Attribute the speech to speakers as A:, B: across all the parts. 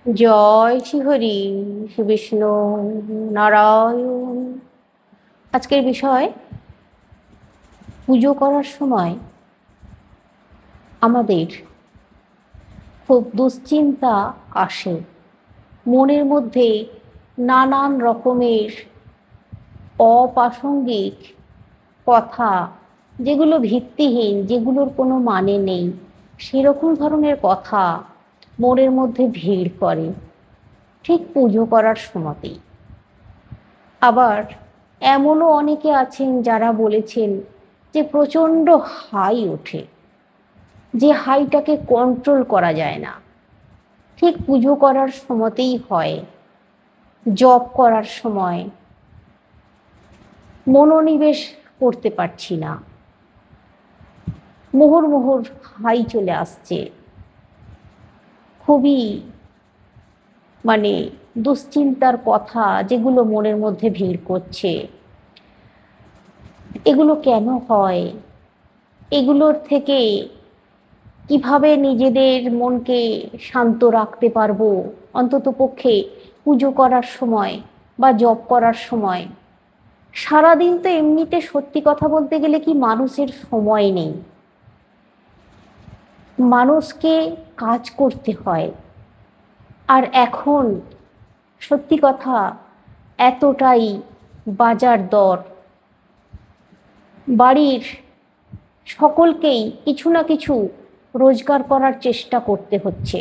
A: জয় শ্রীহরি, শ্রী বিষ্ণু নারায়ণ। আজকের বিষয়, পুজো করার সময় আমাদের খুব দুশ্চিন্তা আসে। মনের মধ্যে নানান রকমের অপ্রাসঙ্গিক কথা, যেগুলো ভিত্তিহীন, যেগুলোর কোনো মানে নেই, সেরকম ধরনের কথা মনের মধ্যে ভিড় করে ঠিক পুজো করার সময়তেই। আবার এমনও অনেকে আছেন যারা বলেছেন যে প্রচণ্ড হাই ওঠে, যে হাইটাকে কন্ট্রোল করা যায় না, ঠিক পুজো করার সময়তেই হয়। জপ করার সময় মনোনিবেশ করতে পারছি না, মোহর মোহর হাই চলে আসছে, খুবই দুশ্চিন্তার কথা যেগুলো মনের মধ্যে ভিড় করছে। এগুলো কেন হয়? এগুলোর থেকে কিভাবে নিজেদের মনকে শান্ত রাখতে পারবো, অন্তত পক্ষে পুজো করার সময় বা জপ করার সময়? সারাদিন তো এমনিতে সত্যি কথা বলতে গেলে কি মানুষের সময় নেই, মানুষকে কাজ করতে হয়। আর এখন সত্যি কথা, এতটাই বাজার দর, বাড়ির সকলকেই কিছু না কিছু রোজগার করার চেষ্টা করতে হচ্ছে।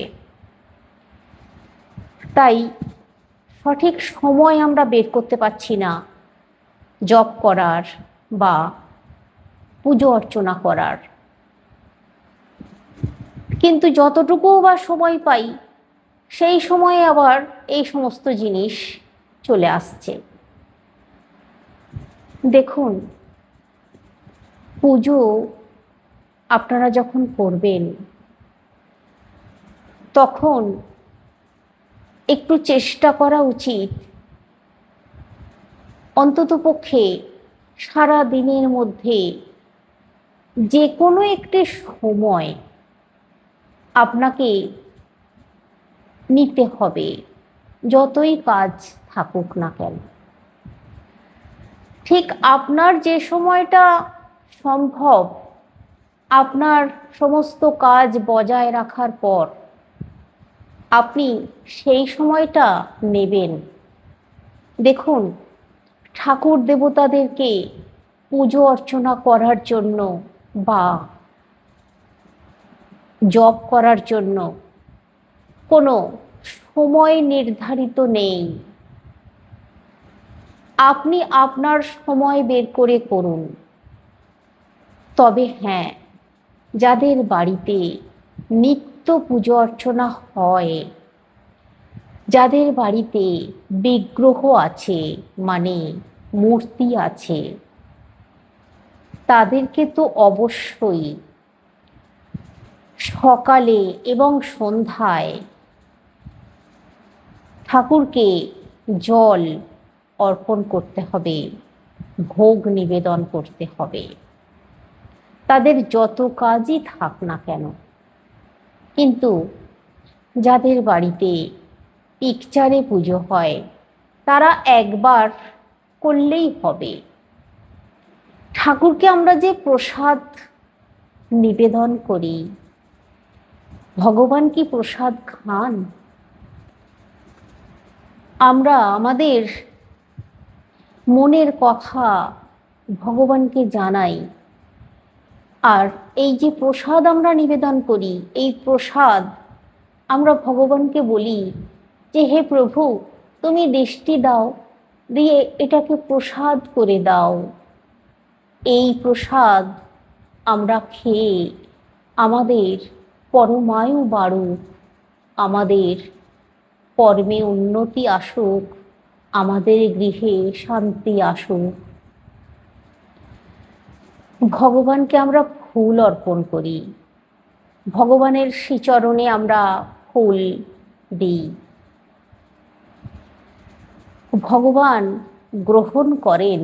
A: তাই সঠিক সময় আমরা বের করতে পারছি না জপ করার বা পুজো অর্চনা করার। কিন্তু যতটুকু বা সময় পাই, সেই সময়ে আবার এই সমস্ত জিনিস চলে আসছে। দেখুন, পুজো আপনারা যখন করবেন, তখন একটু চেষ্টা করা উচিত অন্ততপক্ষে সারা দিনের মধ্যে যে কোনো একটি সময় আপনাকে নিতে হবে, যতই কাজ থাকুক না কেন। ঠিক আপনার যে সময়টা সম্ভব, আপনার সমস্ত কাজ বজায় রাখার পর আপনি সেই সময়টা নেবেন। দেখুন, ঠাকুর দেবতাদেরকে পুজো অর্চনা করার জন্য বা জপ করার জন্য কোনো সময় নির্ধারিত নেই। আপনি আপনার সময় বের করে করুন। তবে হ্যাঁ, যাদের বাড়িতে নিত্য পুজো অর্চনা হয়, যাদের বাড়িতে বিগ্রহ আছে, মানে মূর্তি আছে, তাদেরকে তো অবশ্যই সকালে এবং সন্ধ্যায় ঠাকুরকে জল অর্পণ করতে হবে, ভোগ নিবেদন করতে হবে। তাদের যত কাজই থাক না কেন। কিন্তু যাদের বাড়িতে পিকচারে পুজো হয়, তারা একবার করলেই হবে। ঠাকুরকে আমরা যে প্রসাদ নিবেদন করি, ভগবান কি প্রসাদ খান? আমরা আমাদের মনের কথা ভগবানকে জানাই, আর এই যে প্রসাদ আমরা নিবেদন করি, এই প্রসাদ আমরা ভগবানকে বলি যে হে প্রভু, তুমি দৃষ্টি দাও, দিয়ে এটাকে প্রসাদ করে দাও। এই প্রসাদ আমরা খেয়ে আমাদের পরমায়ু বাড়ুক, আমাদের কর্মে উন্নতি আসুক, আমাদের গৃহে শান্তি আসুক। ভগবানকে আমরা ফুল অর্পণ করি, ভগবানের শ্রীচরণে আমরা ফুল দিই। ভগবান গ্রহণ করেন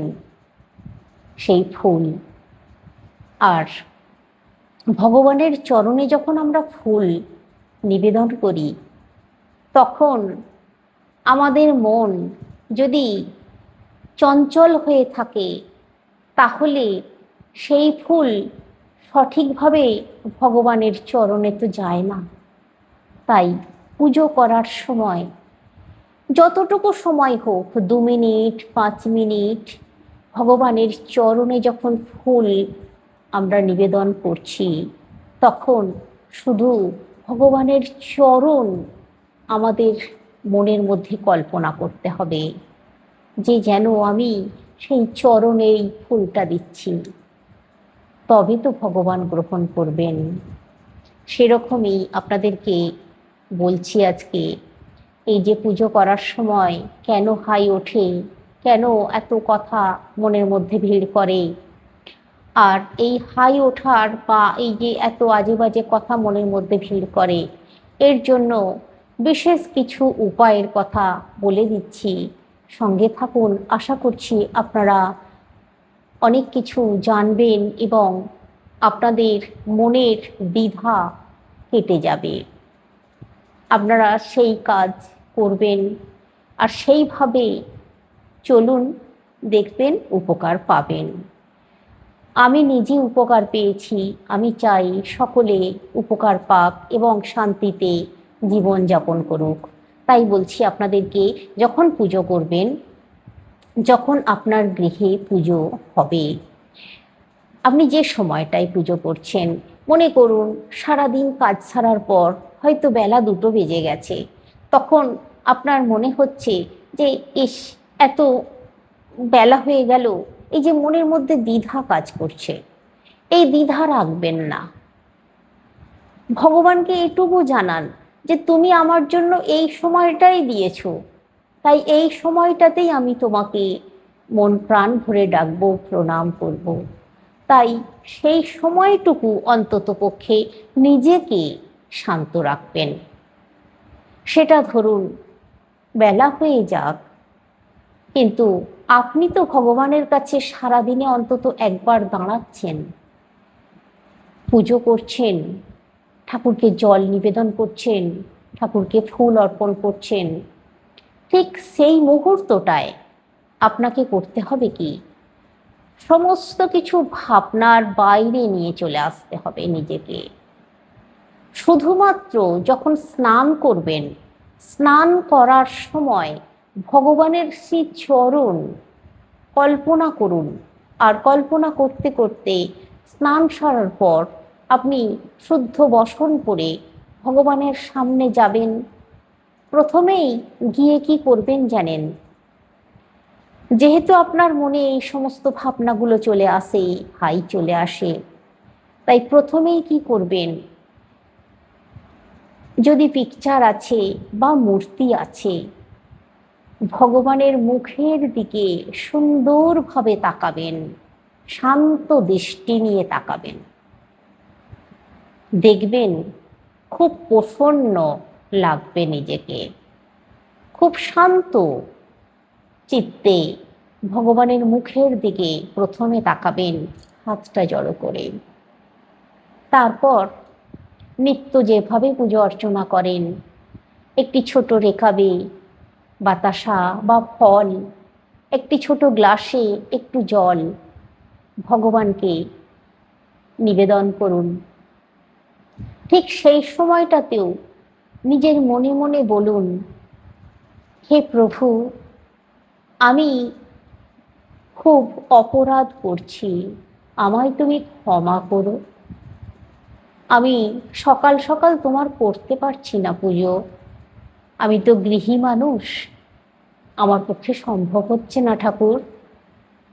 A: সেই ফুল। আর ভগবানের চরণে যখন আমরা ফুল নিবেদন করি, তখন আমাদের মন যদি চঞ্চল হয়ে থাকে, তাহলে সেই ফুল সঠিকভাবে ভগবানের চরণে তো যায় না। তাই পুজো করার সময় যতটুকু সময় হোক, 2 মিনিট 5 মিনিট, ভগবানের চরণে যখন ফুল আমরা নিবেদন করছি, তখন শুধু ভগবানের চরণ আমাদের মনের মধ্যে কল্পনা করতে হবে, যে যেন আমি সেই চরণেই ফুলটা দিচ্ছি, তবে তো ভগবান গ্রহণ করবেন। সেরকমই আপনাদেরকে বলছি আজকে, এই যে পুজো করার সময় কেন হাই ওঠে, কেন এত কথা মনের মধ্যে ভিড় করে, আর এই হাই ওঠার বা এই যে এত আজে বাজে কথা মনের মধ্যে ভিড় করে, এর জন্য বিশেষ কিছু উপায়ের কথা বলে দিচ্ছি। সঙ্গে থাকুন, আশা করছি আপনারা অনেক কিছু জানবেন এবং আপনাদের মনের দ্বিধা কেটে যাবে। আপনারা সেই কাজ করবেন আর সেইভাবে চলুন, দেখবেন উপকার পাবেন। আমি নিজে উপকার পেয়েছি, আমি চাই সকলে উপকার পাক এবং শান্তিতে জীবনযাপন করুক। তাই বলছি আপনাদেরকে, যখন পুজো করবেন, যখন আপনার গৃহে পুজো হবে, আপনি যে সময়টায় পুজো করছেন, মনে করুন সারাদিন কাজ সারার পর হয়তো বেলা 2টো বেজে গেছে, তখন আপনার মনে হচ্ছে যে ইস, এত বেলা হয়ে গেল, এই যে মনের মধ্যে দ্বিধা কাজ করছে, এই দ্বিধা রাখবেন না। ভগবানকে এটুকু জানান যে তুমি আমার জন্য এই সময়টাই দিয়েছো, তাই এই সময়টাতেই আমি তোমাকে মন প্রাণ ভরে ডাকবো, প্রণাম করব। তাই সেই সময়টুকু অন্তত পক্ষে নিজেকে শান্ত রাখবেন। সেটা ধরুন বেলা হয়ে যাক, কিন্তু আপনি তো ভগবানের কাছে সারাদিনে অন্তত একবার দাঁড়াচ্ছেন, পুজো করছেন, ঠাকুরকে জল নিবেদন করছেন, ঠাকুরকে ফুল অর্পণ করছেন। ঠিক সেই মুহূর্তটায় আপনাকে করতে হবে কি, সমস্ত কিছু ভাবনার বাইরে নিয়ে চলে আসতে হবে নিজেকে। শুধুমাত্র যখন স্নান করবেন, স্নান করার সময় ভগবানের শ্রী চরণ কল্পনা করুন, আর কল্পনা করতে করতে স্নান সারার পর আপনি শুদ্ধ বসন করে ভগবানের সামনে যাবেন। প্রথমেই গিয়ে কি করবেন জানেন? যেহেতু আপনার মনে এই সমস্ত ভাবনাগুলো চলে আসে, হাই চলে আসে, তাই প্রথমেই কি করবেন, যদি পিকচার আছে বা মূর্তি আছে, ভগবানের মুখের দিকে সুন্দরভাবে তাকাবেন, শান্ত দৃষ্টি নিয়ে তাকাবেন। দেখবেন খুব প্রসন্ন লাগবে নিজেকে, খুব শান্ত চিত্তে ভগবানের মুখের দিকে প্রথমে তাকাবেন, হাতটা জড়ো করে। তারপর নিত্য যেভাবে পুজো অর্চনা করেন, একটি ছোট রেখাবে বাতাসা বা ফল, একটি ছোট গ্লাসে একটু জল ভগবানকে নিবেদন করুন। ঠিক সেই সময়টাতেও নিজের মনে মনে বলুন, হে প্রভু, আমি খুব অপরাধ করছি, আমায় তুমি ক্ষমা করো। আমি সকাল সকাল তোমার করতে পারছি না পুজো, আমি তো গৃহী মানুষ, আমার পক্ষে সম্ভব হচ্ছে না ঠাকুর,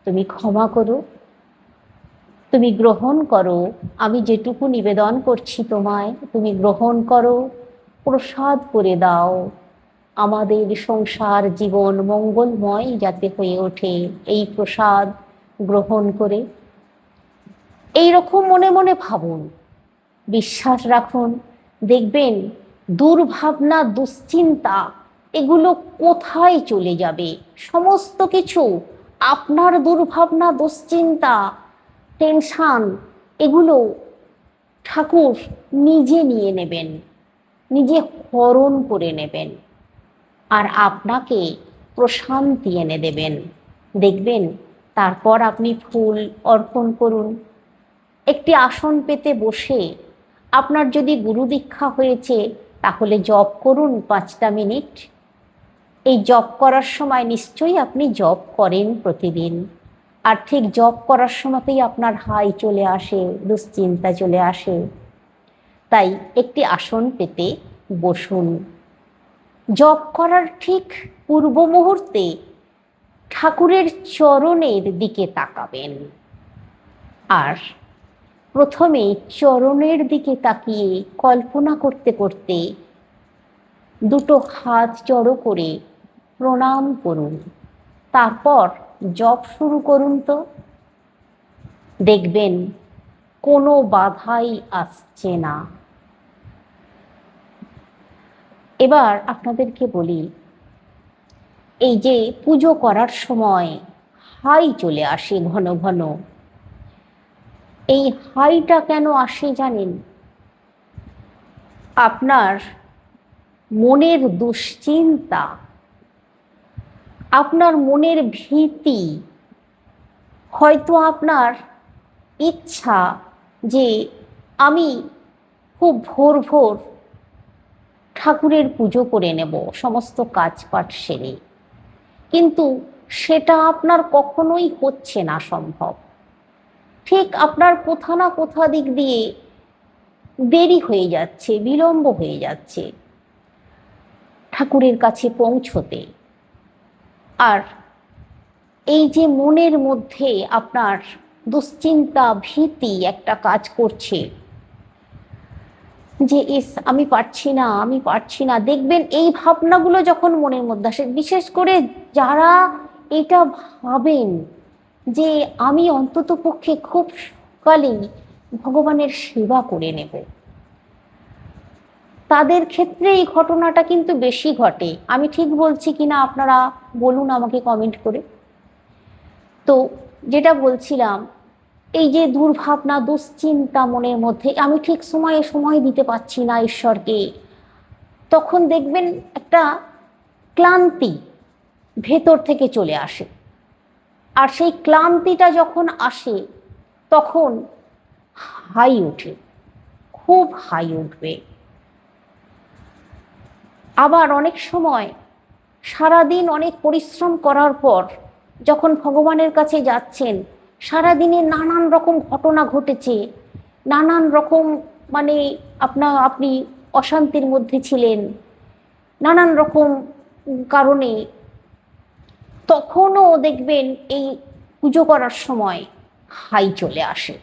A: তুমি ক্ষমা করো, তুমি গ্রহণ করো, আমি যেটুকু নিবেদন করছি তোমায় তুমি গ্রহণ করো, প্রসাদ করে দাও, আমাদের সংসার জীবন মঙ্গলময় যাতে হয়ে ওঠে এই প্রসাদ গ্রহণ করে। এই রকম মনে মনে ভাবুন, বিশ্বাস রাখুন, দেখবেন দুর্ভাবনা দুশ্চিন্তা এগুলো কোথায় চলে যাবে। সমস্ত কিছু আপনার দুর্ভাবনা দুশ্চিন্তা টেনশন এগুলো ঠাকুর নিজে নিয়ে নেবেন, নিজে হরণ করে নেবেন। আর আপনাকে প্রশান্তি এনে দেবেন। দেখবেন তারপর আপনি ফুল অর্পণ করুন। একটি আসন পেতে বসে আপনার যদি গুরু দীক্ষা হয়েছে তাহলে জপ করুন 5টা মিনিট। এই জপ করার সময় নিশ্চয়ই আপনি জপ করেন প্রতিদিন, আর ঠিক জপ করার সময়তেই আপনার হাই চলে আসে, দুশ্চিন্তা চলে আসে। তাই একটি আসন পেতে বসুন। জপ করার ঠিক পূর্ব মুহূর্তে ঠাকুরের চরণের দিকে তাকাবেন, আর প্রথমে চরণের দিকে তাকিয়ে কল্পনা করতে করতে দুটো হাত জড়ো করে প্রণাম করুন। তারপর জপ শুরু করুন। তো দেখবেন কোনো বাধাই আসছে না। এবার আপনাদেরকে বলি, এই যে পুজো করার সময় হাই চলে আসে ঘন ঘন, এই হাইটা কেন আসে জানেন? আপনার মনের দুশ্চিন্তা, আপনার মনের ভীতি, হয়তো আপনার ইচ্ছা যে আমি খুব ভোর ভোর ঠাকুরের পুজো করে নেব সমস্ত কাজপাট সেরে, কিন্তু সেটা আপনার কখনোই হচ্ছে না সম্ভব। ঠিক আপনার কোথা না কোথা দিক দিয়ে দেরি হয়ে যাচ্ছে, বিলম্ব হয়ে যাচ্ছে ঠাকুরের কাছে পৌঁছতে। আর এই যে মনের মধ্যে আপনার দুশ্চিন্তা, ভীতি একটা কাজ করছে যে আমি পারছি না, আমি পারছি না, দেখবেন এই ভাবনাগুলো যখন মনের মধ্যে আসে, বিশেষ করে যারা এটা ভাবেন যে আমি অন্তত পক্ষে খুব সকালেই ভগবানের সেবা করে নেব, তাদের ক্ষেত্রে এই ঘটনাটা কিন্তু বেশি ঘটে। আমি ঠিক বলছি কিনা আপনারা বলুন আমাকে কমেন্ট করে। তো যেটা বলছিলাম, এই যে দুর্ভাবনা, দুশ্চিন্তা মনের মধ্যে, আমি ঠিক সময়ে সময় দিতে পারছি না ঈশ্বরকে, তখন দেখবেন একটা ক্লান্তি ভেতর থেকে চলে আসে। আর সেই ক্লান্তিটা যখন আসে তখন হাই ওঠে, খুব হাই উঠবে। আবার অনেক সময় সারাদিন অনেক পরিশ্রম করার পর যখন ভগবানের কাছে যাচ্ছেন, সারাদিনে নানান রকম ঘটনা ঘটেছে, নানান রকম মানে আপনি অশান্তির মধ্যে ছিলেন, নানান রকম কারণে, তখনও দেখবেন এই পুজো করার সময় হাই চলে আসে।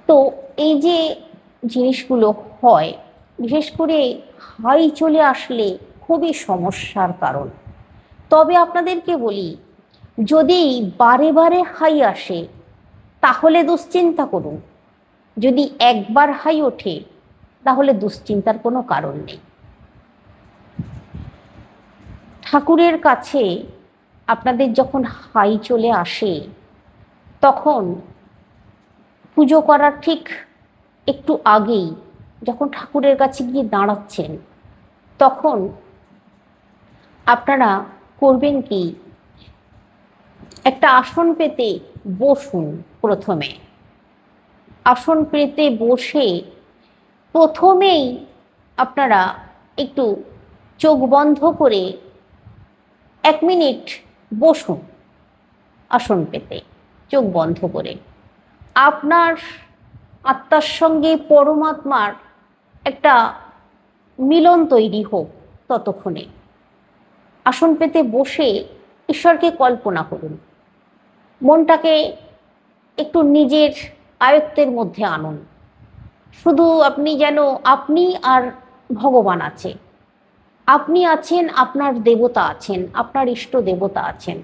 A: তো এই যে জিনিসগুলো হয়, বিশেষ করে হাই চলে আসলে খুবই সমস্যার কারণ। তবে আপনাদেরকে বলি, যদি বারে বারে হাই আসে তাহলে দুশ্চিন্তা করুন। যদি একবার হাই ওঠে তাহলে দুশ্চিন্তার কোনো কারণ নেই। ঠাকুরের কাছে আপনাদের যখন হাই চলে আসে তখন পুজো করার ঠিক একটু আগেই যখন ঠাকুরের কাছে গিয়ে দাঁড়াচ্ছেন, তখন আপনারা করবেন কি, একটা আসন পেতে বসুন। প্রথমে আসন পেতে বসে প্রথমেই আপনারা একটু চোখ বন্ধ করে 1 মিনিট বসুন। আসন পেতে চোখ বন্ধ করে আপনার আত্মার সঙ্গে পরমাত্মার একটা মিলন তৈরি হোক। ততক্ষণে আসন পেতে বসে ঈশ্বরকে কল্পনা করুন, মনটাকে একটু নিজের আয়ত্তের মধ্যে আনুন। শুধু আপনি যেন আপনি আর ভগবান আছে, আপনি আছেন, আপনার দেবতা আছেন, আপনার ইষ্ট দেবতা আছেন,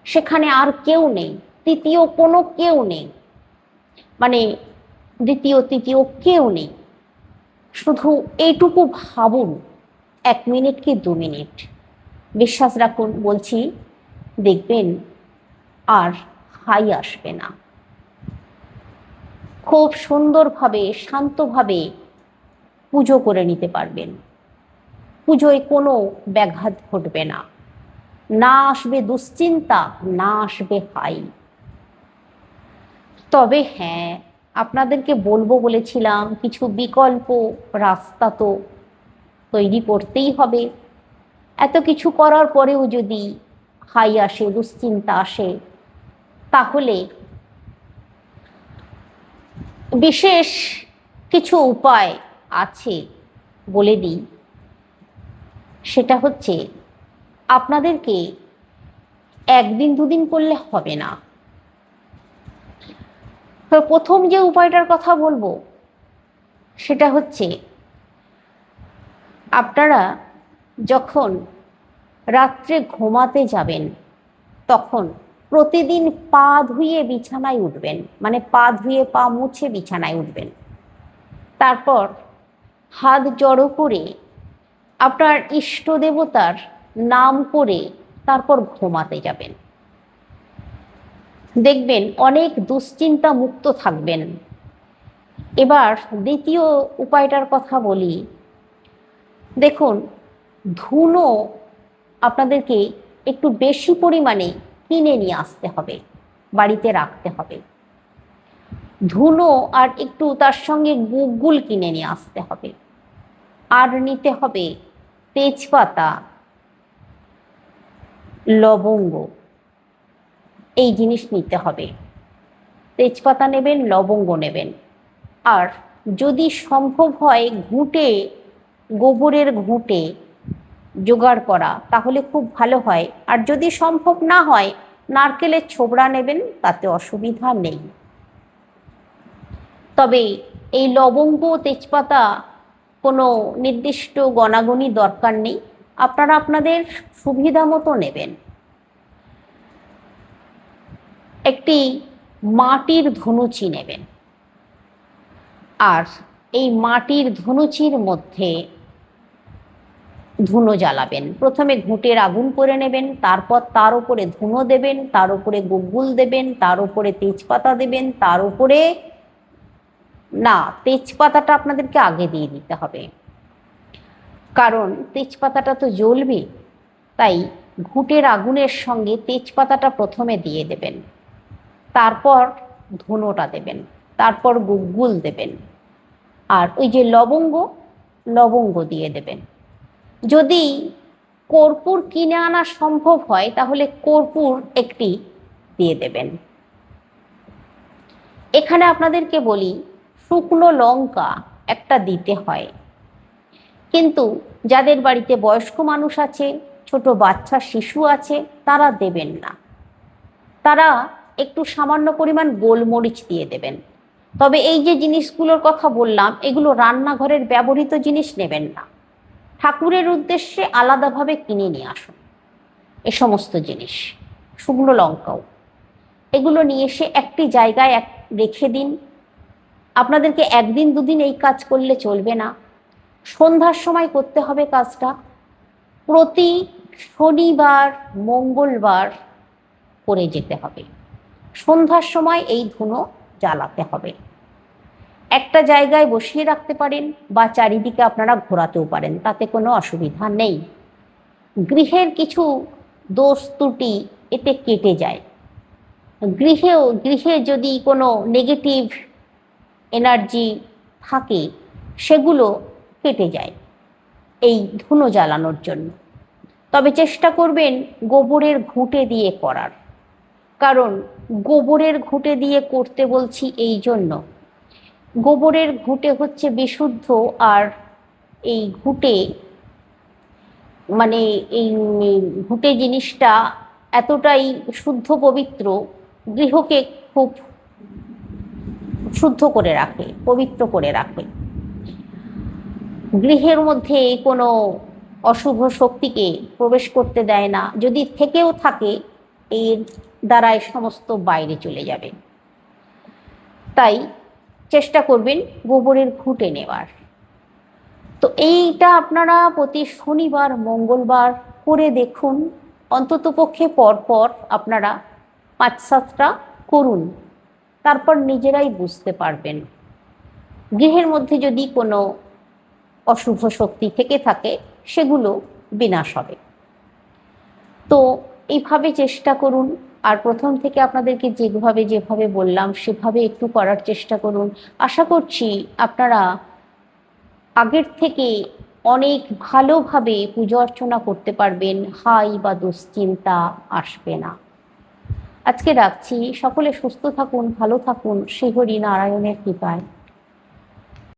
A: সেখানে আর কেউ নেই, তৃতীয় কোনো কেউ নেই, মানে দ্বিতীয় তৃতীয় কেউ নেই। শুধু এইটুকু ভাবুন, 1 মিনিট কি 2 মিনিট, বিশ্বাস রাখুন বলছি, দেখবেন আর হাই আসবে না। খুব সুন্দরভাবে শান্তভাবে পুজো করে নিতে পারবেন। পুজোয় কোনো ব্যাঘাত ঘটবে না, না আসবে দুশ্চিন্তা, না আসবে হাই। তবে হ্যাঁ, আপনাদেরকে বলবো বলেছিলাম, কিছু বিকল্প রাস্তা তো তৈরি করতেই হবে। এত কিছু করার পরেও যদি হাই আসে, দুশ্চিন্তা আসে, তাহলে বিশেষ কিছু উপায় আছে, বলে দিই। সেটা হচ্ছে, আপনাদেরকে একদিন দুদিন করলে হবে না। তো প্রথম যে উপায়টার কথা বলবো সেটা হচ্ছে, আপনারা যখন রাত্রে ঘুমাতে যাবেন তখন প্রতিদিন পা ধুয়ে বিছানায় উঠবেন, মানে পা ধুয়ে পা মুছে বিছানায় উঠবেন। তারপর হাত জড়ো করে আপনার ইষ্ট দেবতার নাম করে তারপর ঘুমাতে যাবেন। দেখবেন অনেক দুশ্চিন্তা মুক্ত থাকবেন। এবার দ্বিতীয় উপায়টার কথা বলি। দেখুন, ধুনো আপনাদেরকে একটু বেশি পরিমাণে কিনে নিয়ে আসতে হবে, বাড়িতে রাখতে হবে। ধুনো আর একটু তার সঙ্গে গুগ্গুল কিনে নিয়ে আসতে হবে। আর নিতে হবে তেজপাতা, লবঙ্গ, এই জিনিস নিতে হবে। তেজপাতা নেবেন, লবঙ্গ নেবেন। আর যদি সম্ভব হয় ঘুঁটে, গোবরের ঘুঁটে জোগাড় করা, তাহলে খুব ভালো হয়। আর যদি সম্ভব না হয়, নারকেলের ছোবড়া নেবেন, তাতে অসুবিধা নেই। তবে এই লবঙ্গ, তেজপাতা কোনো নির্দিষ্ট গণাগনি দরকার নেই, আপনারা আপনাদের সুবিধা মতো নেবেন। একটি মাটির ধুনুচি নেবেন, আর এই মাটির ধুনুচির মধ্যে ধুনো জ্বালাবেন। প্রথমে ঘুঁটের আগুন করে নেবেন, তারপর তার উপরে ধুনো দেবেন, তার উপরে গুগ্গুল দেবেন, তার উপরে তেজপাতা দেবেন, তার উপরে, না, তেজপাতাটা আপনাদেরকে আগে দিয়ে দিতে হবে, কারণ তেজপাতাটা তো জ্বলবে। তাই ঘুঁটের আগুনের সঙ্গে তেজপাতাটা প্রথমে দিয়ে দেবেন, তারপর ধুনোটা দেবেন, তারপর গুগ্গুল দেবেন, আর ওই যে লবঙ্গ, লবঙ্গ দিয়ে দেবেন। যদি কর্পূর কিনে আনা সম্ভব হয়, তাহলে কর্পূর একটি দিয়ে দেবেন। এখানে আপনাদেরকে বলি, শুকনো লঙ্কা একটা দিতে হয়, কিন্তু যাদের বাড়িতে বয়স্ক মানুষ আছে, ছোট বাচ্চা শিশু আছে, তারা দেবেন না। তারা একটু সামান্য পরিমাণ গোলমরিচ দিয়ে দেবেন। তবে এই যে জিনিসগুলোর কথা বললাম, এগুলো রান্নাঘরের ব্যবহৃত জিনিস নেবেন না, ঠাকুরের উদ্দেশ্যে আলাদাভাবে কিনে নিয়ে আসুন এ সমস্ত জিনিস, শুকনো লঙ্কাও। এগুলো নিয়ে এসে একটি জায়গায় রেখে দিন। আপনাদেরকে একদিন দুদিন এই কাজ করলে চলবে না, সন্ধ্যার সময় করতে হবে কাজটা। প্রতি শনিবার, মঙ্গলবার করে যেতে হবে। সন্ধ্যার সময় এই ধুনো জ্বালাতে হবে। একটা জায়গায় বসিয়ে রাখতে পারেন, বা চারিদিকে আপনারা ঘোরাতেও পারেন, তাতে কোনো অসুবিধা নেই। গৃহের কিছু দোষ ত্রুটি এতে কেটে যায়। গৃহে যদি কোনো নেগেটিভ এনার্জি থাকে, সেগুলো কেটে যায় এই ধুনো জ্বালানোর জন্য। তবে চেষ্টা করবেন গোবরের ঘুঁটে দিয়ে করার, কারণ গোবরের ঘুঁটে দিয়ে করতে বলছি এই জন্য, গোবরের ঘুঁটে হচ্ছে বিশুদ্ধ। আর এই ঘুঁটে, মানে এই ঘুঁটে জিনিসটা এতটাই শুদ্ধ পবিত্র, গৃহকে খুব শুদ্ধ করে রাখে, পবিত্র করে রাখে। গৃহের মধ্যে কোনো অশুভ শক্তিকে প্রবেশ করতে দেয় না, যদি থেকেও থাকে এর দ্বারাই সমস্ত বাইরে চলে যাবে। তাই চেষ্টা করবেন গোবরের ঘুঁটে নেওয়ার। তো এইটা আপনারা প্রতি শনিবার, মঙ্গলবার করে দেখুন। অন্ততপক্ষে পরপর আপনারা 5-7টা করুন, তারপর নিজেরাই বুঝতে পারবেন গৃহের মধ্যে যদি কোনো অশুভ শক্তি থেকে থাকে সেগুলো বিনাশ হবে। তো এইভাবে চেষ্টা করুন। আর প্রথম থেকে আপনাদেরকে যেভাবে বললাম সেভাবে একটু করার চেষ্টা করুন। আশা করছি আপনারা আগের থেকে অনেক ভালোভাবে পুজো অর্চনা করতে পারবেন, হাই বা দুশ্চিন্তা আসবে না। আজকে রাখছি। সকলে সুস্থ থাকুন, ভালো থাকুন, শ্রী হরি নারায়ণের কৃপায়।